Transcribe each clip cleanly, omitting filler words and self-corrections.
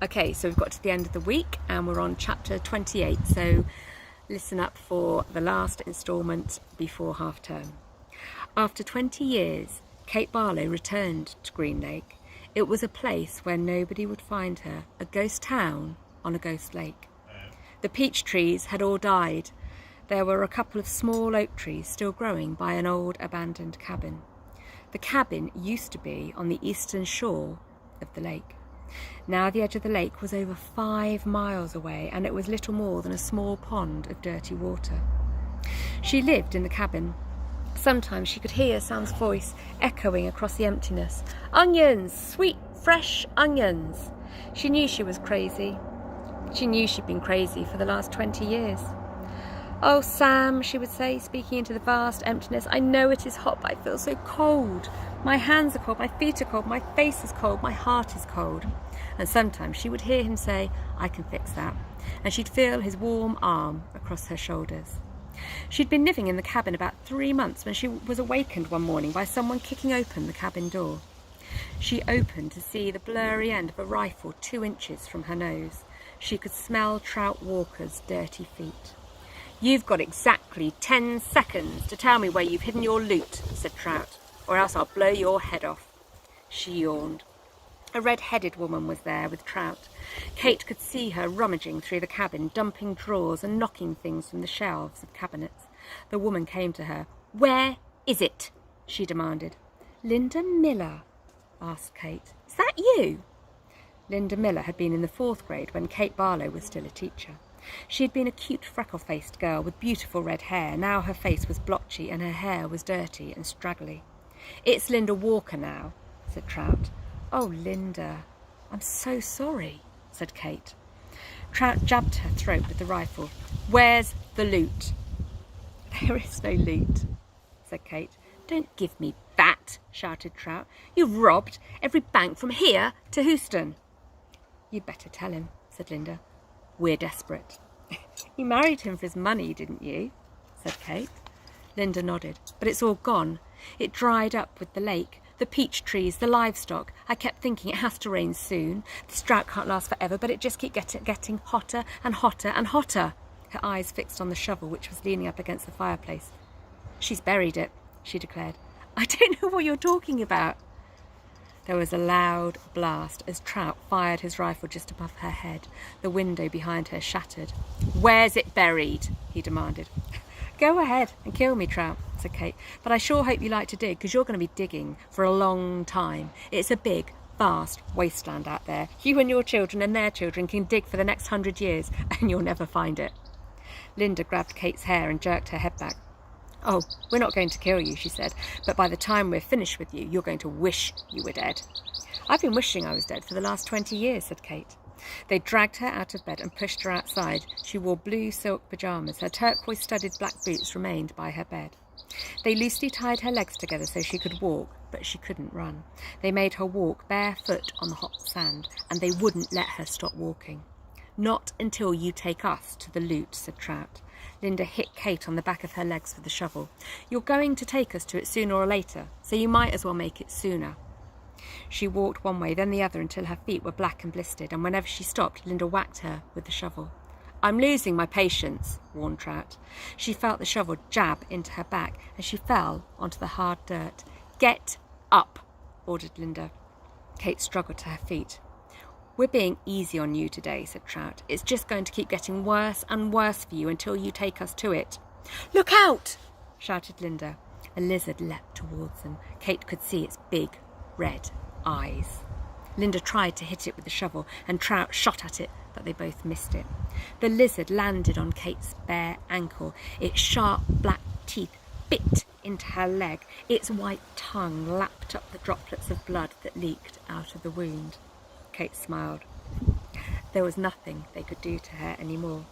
Okay, so we've got to the end of the week and we're on chapter 28, so listen up for the last instalment before half term. After 20 years, Kate Barlow returned to Green Lake. It was a place where nobody would find her, a ghost town on a ghost lake. The peach trees had all died. There were a couple of small oak trees still growing by an old abandoned cabin. The cabin used to be on the eastern shore of the lake. Now the edge of the lake was over 5 miles away, and it was little more than a small pond of dirty water. She lived in the cabin. Sometimes she could hear Sam's voice echoing across the emptiness. Onions! Sweet, fresh onions! She knew she was crazy. She knew she'd been crazy for the last 20 years. Oh, Sam, she would say, speaking into the vast emptiness, I know it is hot, but I feel so cold. My hands are cold, my feet are cold, my face is cold, my heart is cold. And sometimes she would hear him say, I can fix that. And she'd feel his warm arm across her shoulders. She'd been living in the cabin about 3 months when she was awakened one morning by someone kicking open the cabin door. She opened to see the blurry end of a rifle 2 inches from her nose. She could smell Trout Walker's dirty feet. You've got exactly 10 seconds to tell me where you've hidden your loot, said Trout, or else I'll blow your head off. She yawned. A red-headed woman was there with Trout. Kate could see her rummaging through the cabin, dumping drawers and knocking things from the shelves of cabinets. The woman came to her. Where is it? She demanded. Linda Miller, asked Kate. Is that you? Linda Miller had been in the 4th grade when Kate Barlow was still a teacher. She had been a cute, freckle-faced girl with beautiful red hair. Now her face was blotchy and her hair was dirty and straggly. It's Linda Walker now, said Trout. Oh, Linda, I'm so sorry, said Kate. Trout jabbed her throat with the rifle. Where's the loot? There is no loot, said Kate. Don't give me that, shouted Trout. You've robbed every bank from here to Houston. You'd better tell him, said Linda. We're desperate. You married him for his money, didn't you? Said Kate. Linda nodded. But it's all gone. It dried up with the lake, the peach trees, the livestock. I kept thinking it has to rain soon. This drought can't last forever, but it just keeps getting hotter and hotter and hotter. Her eyes fixed on the shovel, which was leaning up against the fireplace. She's buried it, she declared. I don't know what you're talking about. There was a loud blast as Trout fired his rifle just above her head. The window behind her shattered. Where's it buried? He demanded. Go ahead and kill me, Trout, said Kate. But I sure hope you like to dig, because you're going to be digging for a long time. It's a big, vast wasteland out there. You and your children and their children can dig for the next 100 years, and you'll never find it. Linda grabbed Kate's hair and jerked her head back. Oh, we're not going to kill you, she said, but by the time we're finished with you, you're going to wish you were dead. I've been wishing I was dead for the last 20 years, said Kate. They dragged her out of bed and pushed her outside. She wore blue silk pyjamas. Her turquoise-studded black boots remained by her bed. They loosely tied her legs together so she could walk, but she couldn't run. They made her walk barefoot on the hot sand, and they wouldn't let her stop walking. Not until you take us to the loot, said Trout. Linda hit Kate on the back of her legs with the shovel. You're going to take us to it sooner or later, so you might as well make it sooner. She walked one way, then the other, until her feet were black and blistered, and whenever she stopped, Linda whacked her with the shovel. I'm losing my patience, warned Trout. She felt the shovel jab into her back, and she fell onto the hard dirt. Get up, ordered Linda. Kate struggled to her feet. We're being easy on you today, said Trout. It's just going to keep getting worse and worse for you until you take us to it. Look out, shouted Linda. A lizard leapt towards them. Kate could see its big, red eyes. Linda tried to hit it with the shovel, and Trout shot at it, but they both missed it. The lizard landed on Kate's bare ankle. Its sharp black teeth bit into her leg. Its white tongue lapped up the droplets of blood that leaked out of the wound. Kate smiled. There was nothing they could do to her anymore.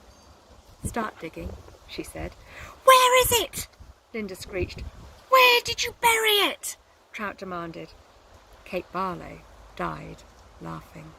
Start digging, she said. Where is it? Linda screeched. Where did you bury it? Trout demanded. Kate Barlow died laughing.